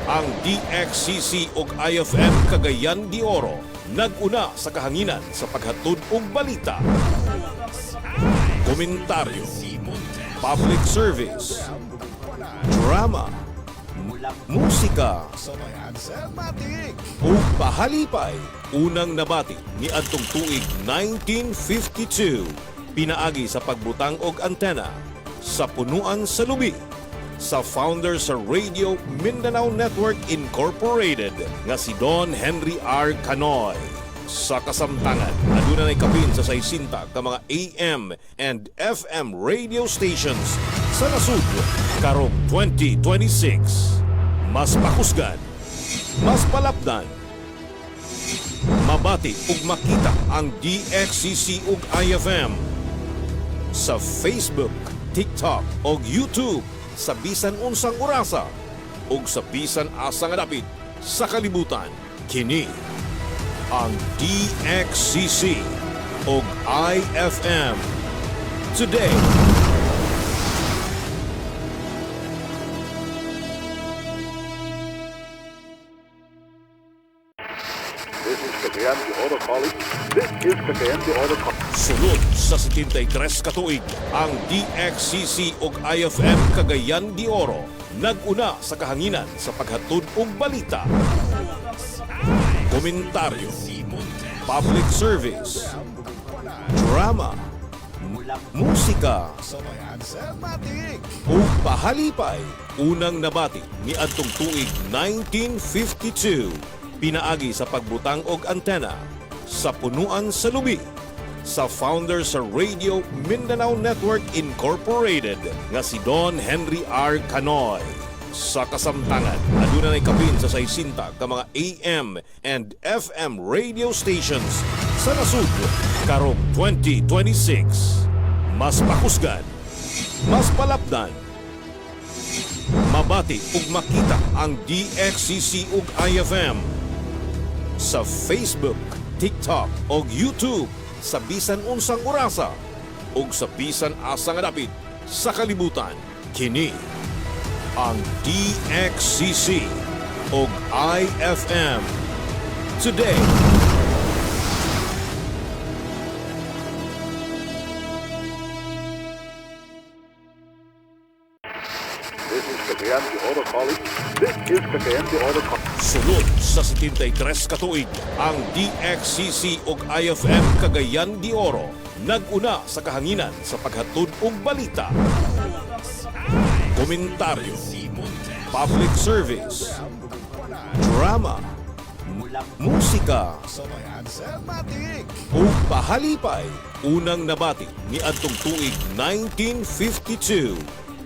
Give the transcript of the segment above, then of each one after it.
Ang DXCC ug IFM Cagayan de Oro nag-una sa kahanginan sa paghatod og balita, komentaryo, public service, drama, musika, ug pahalipay. Unang nabati ni adtong tuig 1952 pinaagi sa pagbutang og antena sa punuan sa lubi sa founder sa Radio Mindanao Network Incorporated nga si Don Henry R. Canoy. Sa kasamtangan, aduna nay kapin sa 60 ka mga AM and FM radio stations sa nasud karong 2026. Mas pakusgan, mas palapdan, mabati ug makita ang DXCC ug IFM sa Facebook, TikTok ug YouTube sa bisan unsang orasa ug sa bisan asa nga dapit sa kalibutan. Kini ang DXCC ug IFM Today. This is Cagayan de Oro College. This is Cagayan de Oro College. Sulod sa 73 ka tuig, ang DXCC ug IFM Cagayan de Oro nag-una sa kahanginan sa paghatod og balita, komentaryo, public service, drama, musika, ug pahalipay. Unang nabati ni adtong tuig 1952 pinaagi sa pagbutang og antena sa punuan sa lubi sa founder sa Radio Mindanao Network Incorporated nga si Don Henry R. Canoy. Sa kasamtangan, aduna nay kapin sa 60 ka mga AM and FM radio stations sa nasud karong 2026. Mas pakusgan, mas palapdan, mabati ug makita ang DXCC ug IFM sa Facebook, TikTok ug YouTube sa bisan unsang orasa ug sa bisan asa nga dapit sa kalibutan. Kini ang DXCC ug IFM Today. This is Cagayan de Oro College. This is Cagayan de Oro College. Sulod sa 73 ka tuig, ang DXCC ug IFM Cagayan de Oro nag-una sa kahanginan sa paghatod og balita, komentaryo, public service, drama, musika, ug pahalipay. Unang nabati ni adtong tuig 1952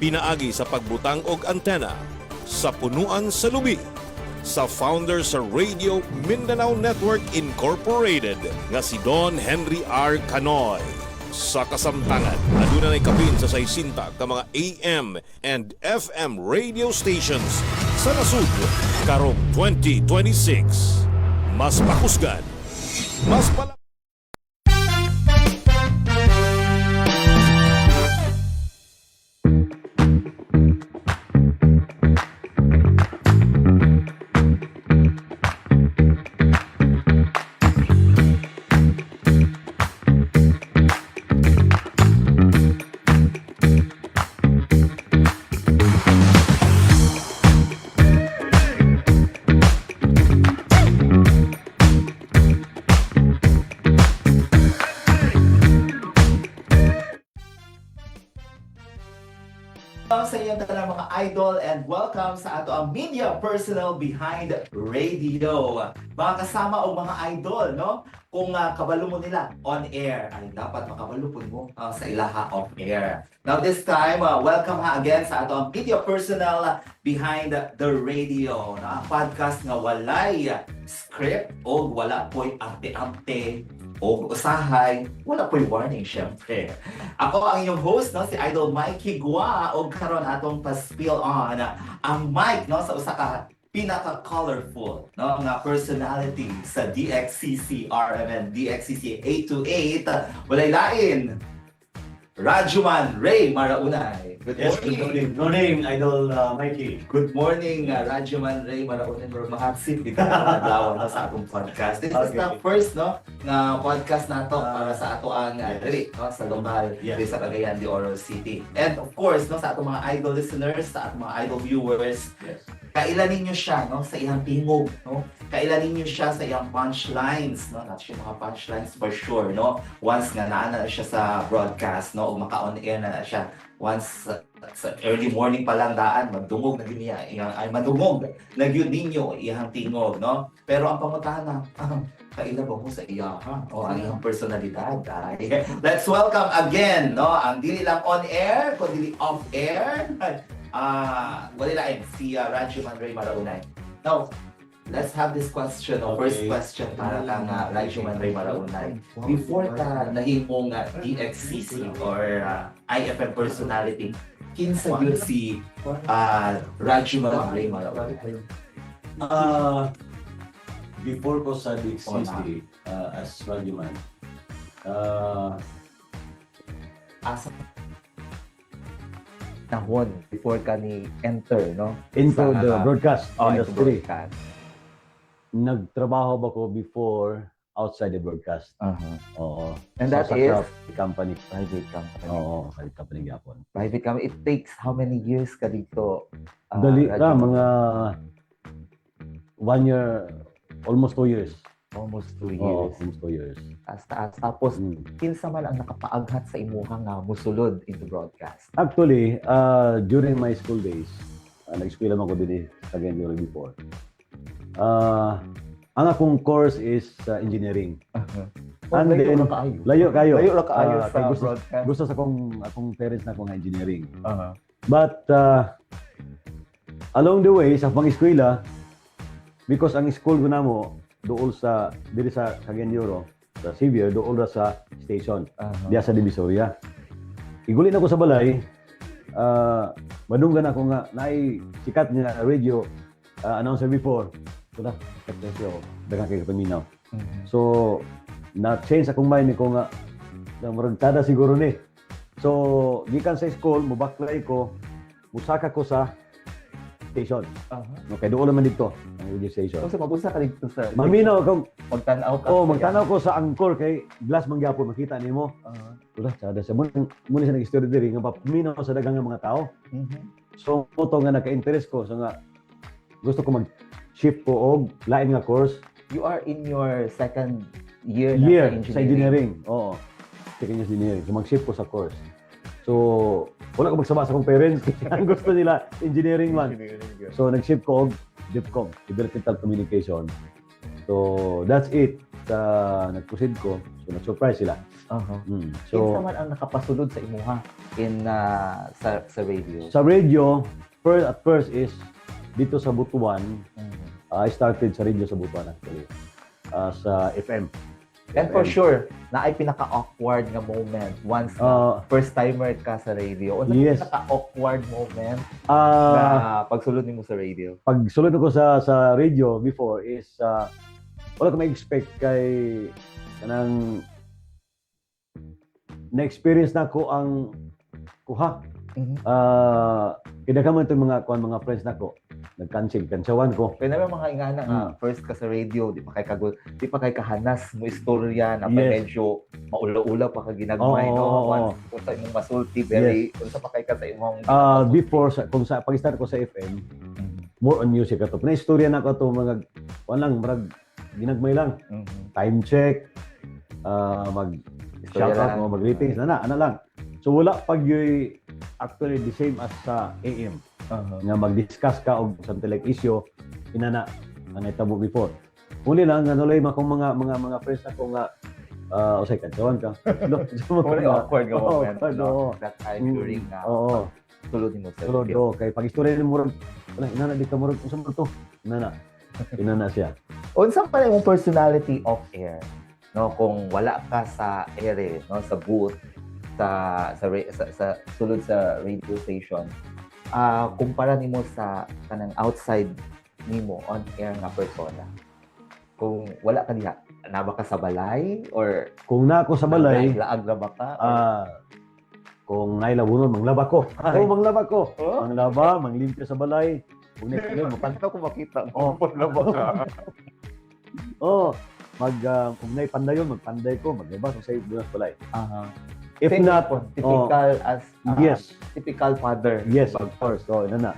pinaagi sa pagbutang og antena sa punuan sa lubi sa founder sa Radio Mindanao Network Incorporated nga si Don Henry R. Canoy. Sa kasamtangan, aduna nay kapin sa 60 ka mga AM and FM radio stations sa nasud karong 2026. Mas pakusgan, mas palapdan. Sa inyo talang mga idol and welcome sa ato ang media personal behind radio. Mga kasama o mga idol, no? Kung kabalo mo nila on air, ay dapat makabalupon mo sa ilaha off air. Now this time, welcome again sa ato ang media personal behind the radio. Na podcast nga walay script o wala po'y ante-ante o usahay, wala po'y warning syempre. Ako ang inyong host, no, si Idol Mikey Gua, o karon atong pa-spill on ang mic, no, sa usa ka pinaka-colorful, no, nga personality sa DXCC RMN DXCC 828. Walay lain Rajuman Ray Maraunay. Good Yes, good morning. morning. Good morning, Idol Mikey. Good morning, Rajuman Ray Maraunay. We're mahatsip dito naglawan na sa atong podcast. This is Okay. the first no na podcast nato para sa ato ang Yes. dili no sa lokal Yes. dili sa Cagayan de Oro City. And of course no sa atong mga idol listeners, sa atong mga idol viewers, Yes. kailanin nyo siya no sa iyang tingog no, kailanin nyo siya sa iyang punchlines no, not siya mga punchlines for sure no, once nga naa na siya sa broadcast no o maka-on air na siya once sa early morning pa lang daan magdungog na gyud niya iyang ay madungog na gyud ninyo iyang tingog no, pero ang pangutana kaila ba mo sa iya ha o ang iyang personalidad ay let's welcome again no ang dili lang on air kundi off air wala lain si Rajuman Ray Maraunay. Now, let's have this question, first Okay. question para kang Rajuman Ray Maraunay. Before ka nahimong DXCC or IFM personality, kinsa yun si Rajuman Ray Maraunay? Before ko sa DXCC as Rajuman, Asa nahon before ka ni enter, no? into Sa, the broadcast into industry, broadcast. nagtrabaho ba ko before outside the broadcast? Uh-huh. Oo. And So, that sa is company. private company. Oo, sa company gapon. Private company. It takes how many years ka dito? Dali ka, Rajuman? mga 1 year, almost 2 years. Almost 2 Oo, years. almost 2 years. Taas. Tapos, Mm. kinsa man ang nakapaaghat sa imuha nga musulod into broadcast? Actually, during my school days, nag-school naman ko din sa Cagayan before. Ang akong course is engineering. And layo then, ra kaayo. Layo kayo. Layo ra kaayo Ah, sa kay gusto, broadcast. gusto sa akong parents na akong engineering. Uh-huh. But along the way sa pang-eskwela, because ang school ko namo dool sa diri sa Cagayan de Oro, sa Xavier, dool ra sa station, diya sa Divisoria. Iguli na ko sa balay, madunggan ako nga naay sikat nga radio announcer before. Wala, kasi ako, daghang kay paminaw. So, na-change akong mind ko nga, na maragtada siguro ni. So, gikan sa school, mubaklay ko, musaka ko sa station. Okay, doon naman dito, ang radio station. So, mabusa ka dito sa Maminaw ako, magtanaw ka. magtanaw ko sa angkor kay glass mangyapon, makita nimo. Wala, sada sa muna siya nag-story diri nga paminaw sa daghang nga mga tao. So, ito nga naka-interest ko, so nga, gusto ko mag-shift ko og lain nga course. You are in your second year Sa engineering. Oo. Second year engineering. So, mag-shift ko sa course. So, wala ko magsama sa akong parents. Ang gusto nila, engineering man. So, nag-shift ko og DIPCOM, Developmental Communication. So, that's it. Nag-proceed ko. So, nag-surprise sila. So, kinsa So, man ang nakapasulod sa imuha in sa radio? sa radio, at first is dito sa Butuan. I started sa radio sa Butuan actually. Sa FM. And for sure, na ay pinaka-awkward nga moment once na first timer ka sa radio. O Yes. pinaka-awkward moment Ah, na pagsulod nimo sa radio? pag sulod ko sa radio before is wala ko ma-expect kay kanang na-experience na ko ang kuha. Kaya man itong mga friends na ko, kansawan ko. Pero naman mga ingana nga, first ka sa radio, di pa kay kahanas mo istorya na pa Yes. medyo maula-ula pa ka ginagmay, Oo, no? oo, Once kung sa imong masulti, very, kung sa pa kay ka sa imong Before, pag-start ko sa FM, more on music ato. Na-istorya na ko ito, ginagmay lang. Time check, Istorya shout lang. out, mag-ratings, ana lang. So wala pag yung actually the same as sa AM. Nga mag-discuss ka og something like issue inana ang itabo before. Muli lang nga nulay akong mga friends ako nga usay kantawan ka. Very awkward nga moment, awkward, no? oo. That time during Oo. sulod nimo sa Sulod, radio. oo. Kay pag istorya ni murag wala inana di ka murag unsa man to. Inana siya. Unsa pa imong personality off air? No, kung wala ka sa ere, no, sa booth, sa sulod sa radio station, kumpara nimo sa kanang outside nimo on air nga persona. Kung wala ka diha, na ba ka sa balay or Kung na ako sa balay, laag ra ba ka? ah kung nailabunon, manglaba ko. Ay. Manglaba ko. Oh? Manglaba, manglimpyo sa balay. Kung next year, Paano ko makita? Oh. Paglaba ka. kung naipandayon, magpanday ko, maglaba ko sa iyo sa balay. Aha. If Same not, po, typical as yes. typical father. Yes, of course. So, ina na.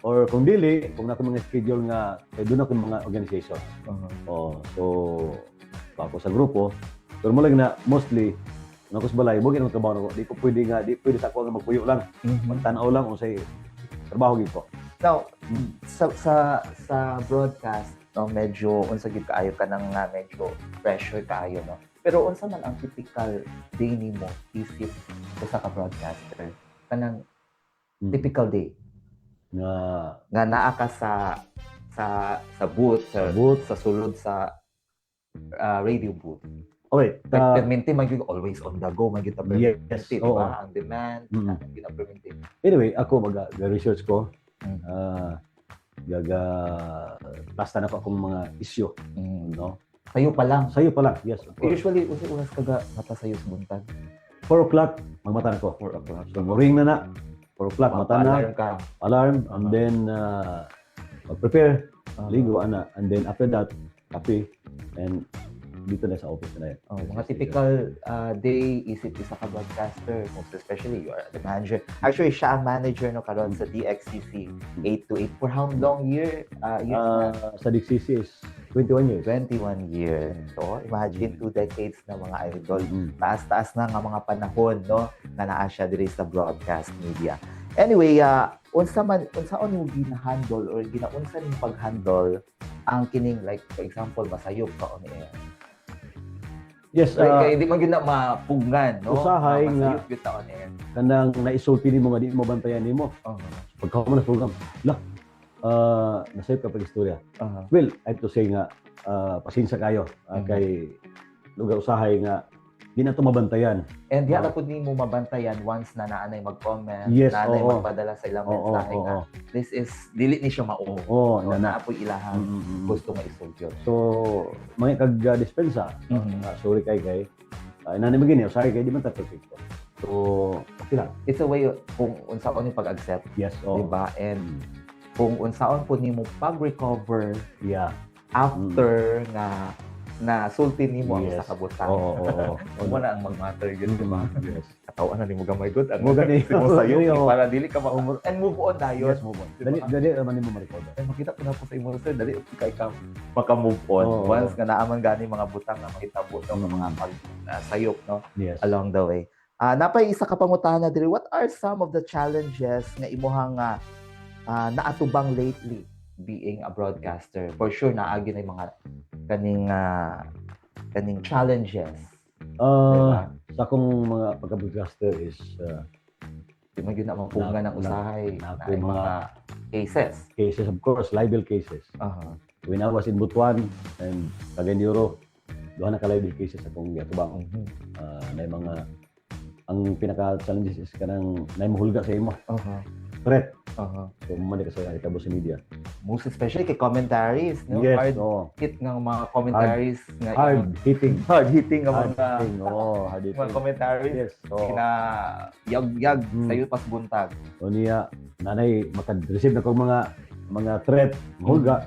Or kung dili, kung na ko mga schedule nga, doon ako mga organization. So, ako sa grupo, pero mo lang na, mostly, kung ako sa balay, huwag yung trabaho na ko. Di pwede sa ako nga magpuyo lang. Magtanaw lang kung sa'yo. Trabaho gito. Now, sa broadcast, no, medyo unsa gyud kaayo ka nang medyo pressure kaayo, no. Pero unsa man ang typical day nimo isip usa ka broadcaster? Kanang typical day nga naa ka sa booth, sa sulod sa radio booth. Okay. Permanente man gyud always on the go, man gyud ta Yes, permanente, oo. diba? Ang demand, gyud ang permanente. Anyway, ako mag-research ko. Basta na ko akong mga issue. No? Sayo pa lang. Sa'yo pa lang, yes. Of course. Usually, unas kaga mata sayo sa buntag. 4 o'clock, magmata na ko. 4 o'clock. So, ring na. 4 o'clock, mata na. Alarm ka. Alarm, and then mag-prepare, ligo, ana. And then after that, kape, and dito na sa office na yun. Mga typical day, isip isa ka broadcaster, most especially you are the manager. Actually, siya ang manager no karon sa DXCC 8 to 8 for how long years na? Sa DXCC is 21 years. 21 years. So, imagine 2 decades na mga idol. Mm. Taas-taas na nga mga panahon, no, na naa siya diri sa broadcast media. Anyway, unsaon mo gina-handle or ginaunsa ning pag-handle ang kining, like for example, masayop ka on air. Yes, Kaya hindi man gyud na mapugngan, no? Usahay nga. Masayop gyud ta on air. kanang naisulti nimo nga di mo bantayan nimo. Pagka mo na program, nasave ka pag istorya. Well, I have to say nga, pasensya kayo kay lugar usahay nga di na ito mabantayan. And di na po nimo mabantayan once na naanay mag-comment, Yes, naanay oo. magpadala sa ilang mensahe nga. This is, dili ni siya mao. Oo, So, naapoy ilahang gusto nga isulti. So, mga kag-dispensa, sorry kay, nanay magini, sorry kay, di man ta perfecto. So, okay lang. It's a way kung unsaon yung pag-accept, Yes, diba? And kung unsaon po nimo pag-recover Yeah. after nga na sulti nimo ang Yes. usa ka butang. Oo. Mo na ang mag-matter yun, diba? Yes. Katawan na nimo gamay good. Mo gani. mo sayo Oo. para dili ka and move on dayon. Yes, move on. Dali naman nimo ma-record. Ay, makita ko na po sa imo sir, dali ka maka-move on. Oo. Once nga naaman gani mga butang nga mahitabo ng mga sayop, no, Yes. along the way. Napay isa ka pangutahan na diri, what are some of the challenges nga imuhang naatubang lately being a broadcaster? For sure naagi na yung mga kaning challenges. Diba? Sa akong mga pagka-broadcaster is Di man gyud na mapungan ng usahay na na ako yung mga cases. cases, of course, libel cases. When I was in Butuan and Cagayan de Oro, doon na ka-libel cases akong yatubang. Na yung mga, ang pinaka-challenges is kanang naimahulga sa imo. Threat. So, mali ka sa itabo sa media. Most especially kay commentaries, no? Yes, Hard hit ng mga commentaries nga Hard hitting. hard hitting ng Hard mga hitting. Hard hitting. mga commentaries. Yes. So, Kina yag Mm. sayo pas buntag. o niya, nanay, makad-receive na kong mga threat, mahulga.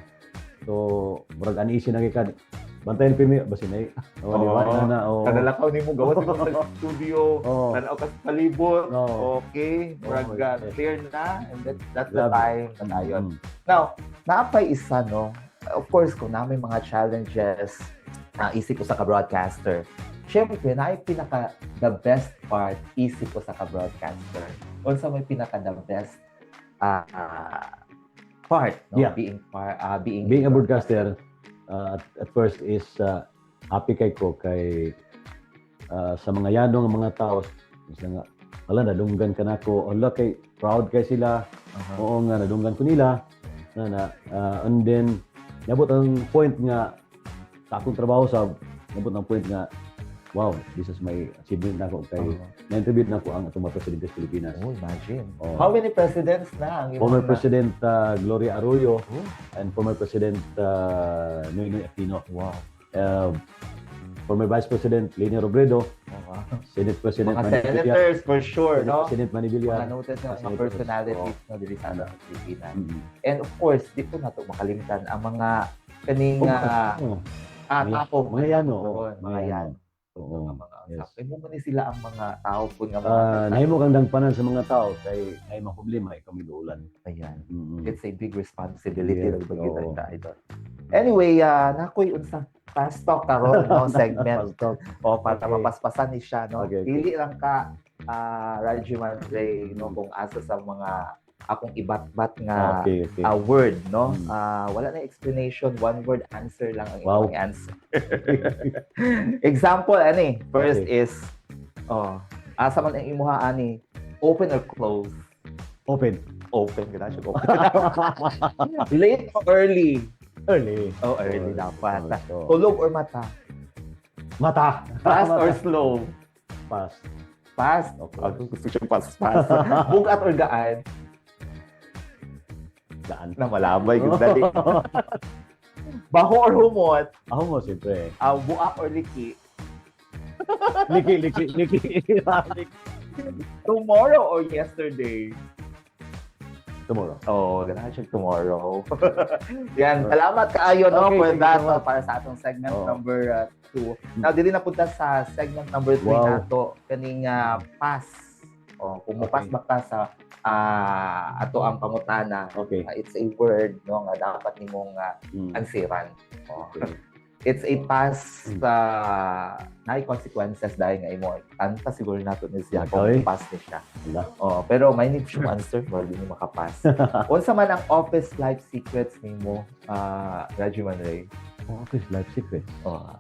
So, murag uneasy na kay bantayan pimi, basin ay. Oo. Kadalakaw nimo gawas mo sa studio, tanaw ka sa palibot. Okay, murag yes. clear na, and that's the Grabe. time na tayo. Now, naapay isa, no? Of course, kung na may mga challenges na isip ko sa ka-broadcaster, syempre, na ay the best part, isip ko sa ka-broadcaster. Also, may the best part, no? Yeah. Being a broadcaster, at first is happy kay ko kay sa mga yanong mga tao isa nga wala nadunggan ka nako ala kay proud kay sila oo nga nadunggan ko nila and then nabot ang point nga sa akong trabaho sa nabot ang point nga wow, this is my achievement na ako kay na-interview na ko ang atong mga presidente sa Pilipinas. Oh, imagine. How many presidents na ang Former President Gloria Arroyo and former President Noynoy Aquino. Wow. Former Vice President Leni Robredo Senate President mga Manny Villar. senators for sure, Senate no? President Manny Villar. Mga noted na mga Senate personalities no dili sa ating Pilipinas. Mm. And of course, dito na to makalimutan ang mga kaning Oo. tapo Mga yan, oo. mga yan. Oo. Mga Yes. usap. Mo man sila ang mga tao po nga mga Nahimo kang dangpanan sa mga tao kay ay mga problema ikaw miduulan. ayan. Mm. It's a big responsibility Yes, na bagay oo. na idol. Anyway, nakoy unsa fast talk karon no segment o para Okay. mapaspasan ni siya no. Okay. Pili lang ka Rajiman Ray no kung asa sa mga akong ibat-bat nga Okay. word no. Mm. Wala na explanation, one word answer lang ang Wow. imong answer. Example ani, first Okay. is asa man ang imuha ani, open or close? Open. Open ka na siya. Open. Late or early? Early. Oh, early dapat. So, Tulog or mata? mata. Fast or Mata. slow? Fast. Fast? Okay. Gusto siya fast. Bugat or gaan? Daan. Na malabay. Dali. Baho or humot? Ako mo, siyempre. Buak or liki? Liki. Tomorrow or yesterday? Tomorrow. Oh, ganahan siya tomorrow. Yan, salamat kaayo no Okay, for thank you that so much. para sa atong segment Oo. number 2. Now, dili na punta sa segment number 3 Wow. nato kaning pass. Kung mupas Okay. ba ka sa ato ang pangutana, Okay. it's a word no nga dapat nimong Mm. ansiran. Okay. It's a pass sa naay consequences dahil nga imo anta siguro nato ni siya kung Okay. pass ni siya. Wala. Pero may need siya answer for di mo makapass. Unsa man ang office life secrets nimo, Rajiman Ray? Office life secret.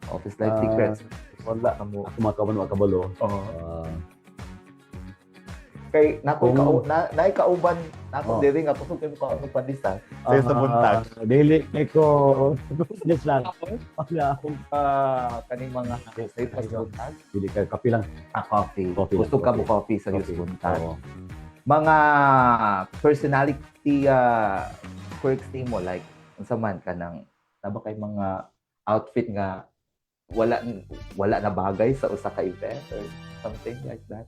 Office life Ah, secrets. Wala ka mo. Ako makabalo. Kay nako Kung- naay kauban nato Oh. diri nga kusog kay ko ano pandisa. Sa sa buntag. Daily, ko, business lang. Wala akong Kaning mga say pa sa buntag. bili ka kape lang. Coffee. Coffee Gusto lang, ka mo coffee. coffee sa Coffee. buntag. Oo. Mga personality quirks mo like unsa man kanang naba kay mga outfit nga wala na bagay sa usa ka event or something like that.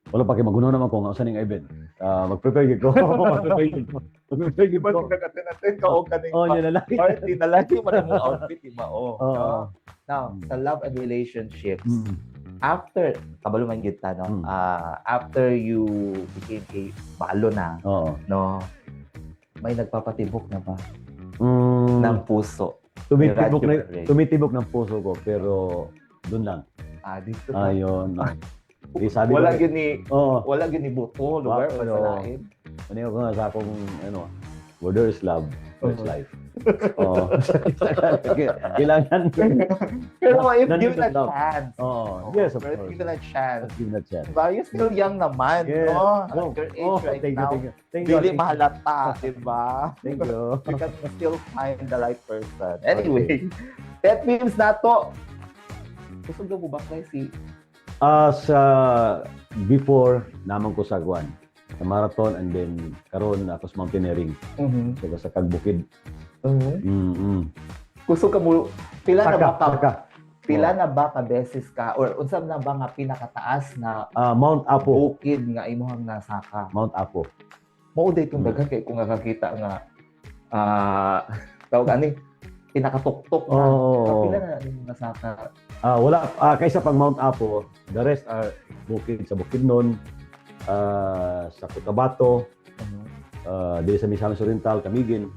Wala pa kay magunaw naman ko nga usa ning event. Mag-prepare gyud ko. Mag-prepare gyud ko. natin kaog kaning Oh, yun na lang. party na lagi man ang outfit mao. Oo. Now, sa love and relationships, Mm. after kabalo man gyud ta no, Mm. after you became a balo na Oo. no, may nagpapatibok na ba Mm. ng puso? Tumitibok ng puso ko pero doon lang. Dito Ayun. Sabi wala ko, gyud ni Oo. wala gyud ni buto lugar o Pero- sa lain. Ano ko nga sa akong where there is love, there's Oo. life. Oo. Kailangan. Pero if Nandito given a lang. chance, Yes, of pero if course. given a chance, Give that chance. diba? You're still young naman, Yes. no? Oh, At your age right thank now, you. Thank you. dili mahalata, diba? Thank you. You can still find the right person. Anyway, pet peeves na to. Gusto mo ba kayo si Sa before naman ko sa Guan, sa marathon and then karon ako sa mountaineering sa Kagbukid. Gusto ka mo, pila na ba ka, Saka. pila na ba ka beses ka, or unsa na ba nga pinakataas na Mount Apo. bukid nga imuhang nasaka? Mount Apo. Mao day itong daghan kay kung nakakita nga tawag ani pinakatuktok na. Oo. Pila na yung nasaka? Wala kaysa pang Mount Apo, the rest are bukid sa Bukidnon, sa Cotabato, dito sa Misamis Oriental, Camiguin,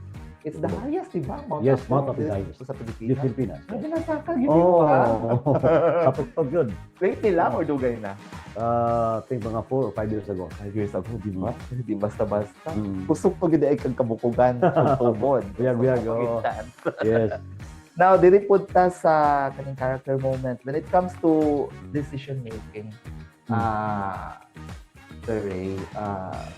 It's the highest, di ba? Yes, Apo, Mount Apo is the highest. Sa di Pilipinas. Pilipinas. Ay, nasaka yun Oh, ba? kapag yun. Lately lang or dugay na? I think mga 4 or 5 years ago. 5 years ago, di ba? Di basta-basta. Mm. Gusto ko gid ay kang kabukugan sa tubod. Biyag, oo. Yes. Now, dili punta sa kaning character moment. When it comes to decision making, Sir Ray,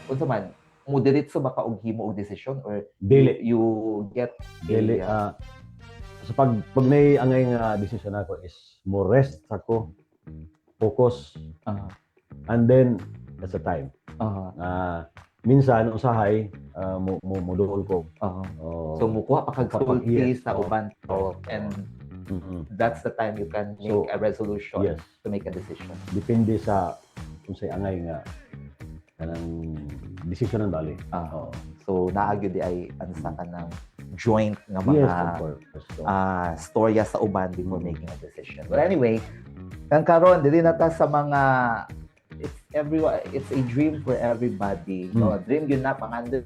unsa man, mo diretso ba ka og himo og decision or Dili. you get Dili. a, So pag nay angay nga decision ako is mo rest ako, focus, and then that's the time. Minsan usahay mo duol ko. so mukuha pa kag sulti Yes, sa oo. uban to and that's the time you can make So, a resolution yes. to make a decision. Depende sa kung say angay nga kanang decision ng bali. Ah, so naagyo di ay ano sa kanang joint nga Yes, mga of course. So, storya sa uban before making a decision. But anyway, kang karon dili na ta sa mga it's a dream for everybody. No, dream yun na pangandoy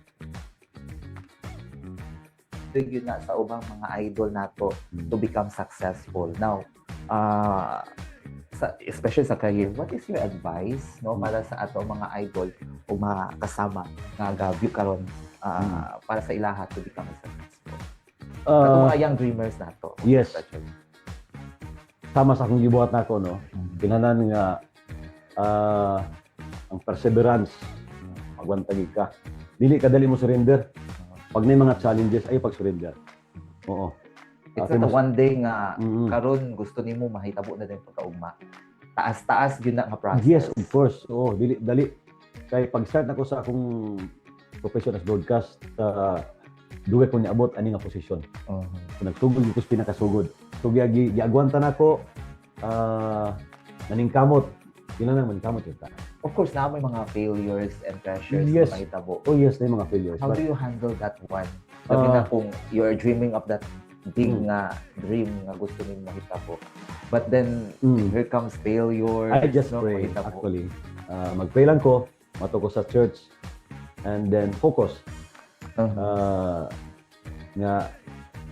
yun na sa ubang mga idol nato to become successful. Now, especially sa career, what is your advice no para sa ato mga idol o mga kasama nga gabyo karon para sa ilaha to become successful? Ato mga young dreamers nato. Yes. Tama sa akong gibuhat nako no. Kinahanglan nga ang perseverance, magwantagi ka. Dili ka dali mo surrender. Pag may mga challenges ay pag-surrender. Oo. It's not one day nga karon gusto nimo mahitabo na din pagkaugma. Taas-taas gyud na nga process. Yes, of course. Oo, dili dali. Kay pag-start nako sa akong profession as broadcast, duwe ko niabot ani nga posisyon. Nagsugod ko sa pinakasugod. So giagwanta nako naningkamot. Kinahanglan man kamot yun ta. Of course, na may mga failures and pressures Yes. na mahitabo. Oh yes, na yung mga failures. How do you handle that one? Sabi na kung you're dreaming of that big nga dream nga gusto nimo mahitabo. But then, here comes failure. I just pray, actually. Mag-pray lang ko, mato ko sa church, and then focus. Nga,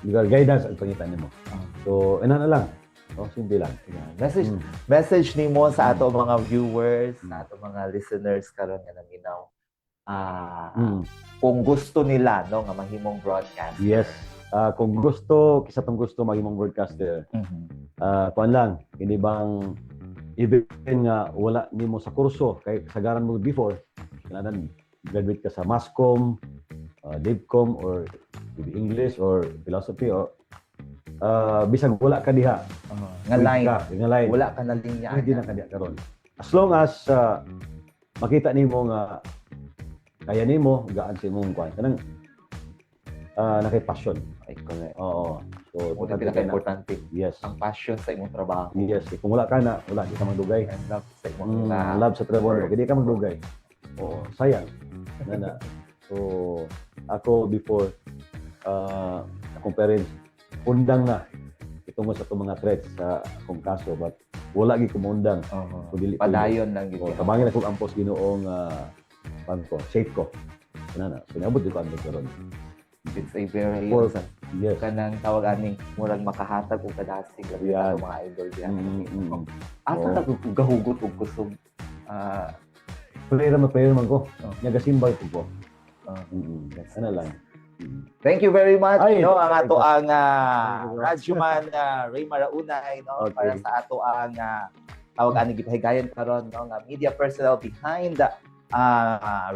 legal guidance ang pangitan nimo. So, na lang. Oh, simple lang. Message nimo sa ato mga viewers, sa ato mga listeners karon nga naminaw. Kung gusto nila no nga mahimong broadcast. Yes. Kung gusto, kisa tong gusto mahimong broadcaster. Kuan lang, hindi bang even nga wala nimo sa kurso kay kasagaran mo before, kailangan graduate ka sa Masscom, DivCom or English or philosophy or bisag wala ka diha nga line. Nga line. Wala ka na linya. Hindi na ka diha karon. As long as makita nimo nga kaya nimo gaan sa imong kuan kanang nakay passion. Ay, correct. Oo. So Ito pinaka-importante. Yes. Ang passion sa imong trabaho. Yes. Kung wala ka na, wala di ka magdugay. And love sa imong Love sa trabaho, hindi ka magdugay. Oo, sayang. Nana. So ako before akong parents undang na itong sa itong mga threats sa akong kaso but wala gi kumundang. So, padayon lang gid. Tabangin ako ampos Ginoong ko, safe ko. Nana. So naabot di ko ang karon. It's a very Yes. kanang tawag aning murag makahatag og kadasig labi sa mga idol diyan. Asa ta gahugot og kusog Prayer man ko. Nagasimbal ko. Ano lang. Thank you very much Ay, no ang ato ang Radyoman Ray Maraunay no Okay. para sa ato ang tawag ani gipahigayon karon no nga media personnel behind the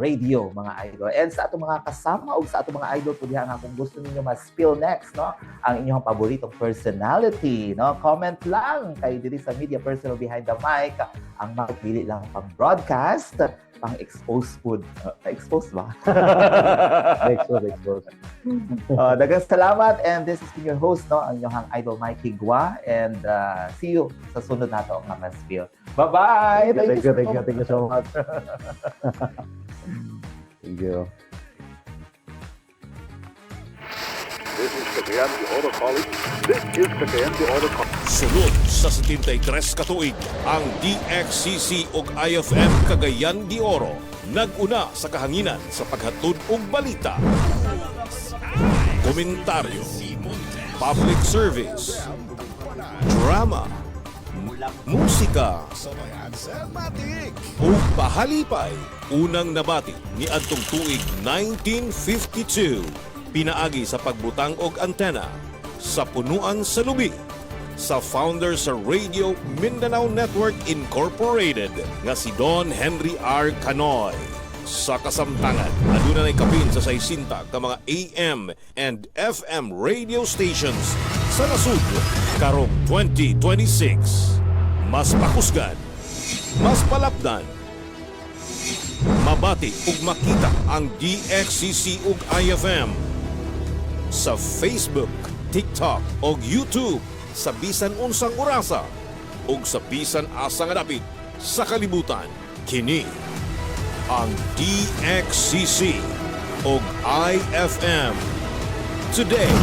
radio mga idol. And sa ato mga kasama o sa ato mga idol pwede nga kung gusto niyo ma-spill next no ang inyong paboritong personality no comment lang kay diri sa media personnel behind the mic ang magpili lang pang broadcast pang expose food expose ba Expose. dagang salamat and this has been your host no ang inyong idol Mikey Gua and see you sa sunod nato ang mga spill. Bye-bye! Thank you so much. Thank you. This is Cagayan de Oro College. This is Cagayan de Oro College. Sunod sa 73 katuig, ang DXCC ug IFM Cagayan de Oro nag-una sa kahanginan sa paghatod og balita, komentaryo, public service, drama, musika, ug pahalipay. Unang nabati ni adtong tuig 1952 pinaagi sa pagbutang og antena sa punuan sa lubi sa founder sa Radio Mindanao Network Incorporated nga si Don Henry R. Canoy. Sa kasamtangan, aduna nay kapin sa 60 ka mga AM and FM radio stations sa nasud karong 2026. Mas pakusgan, mas palapdan, mabati ug makita ang DXCC ug IFM sa Facebook, TikTok ug YouTube sa bisan unsang orasa ug sa bisan asa nga dapit sa kalibutan. Kini ang DXCC ug IFM. Today,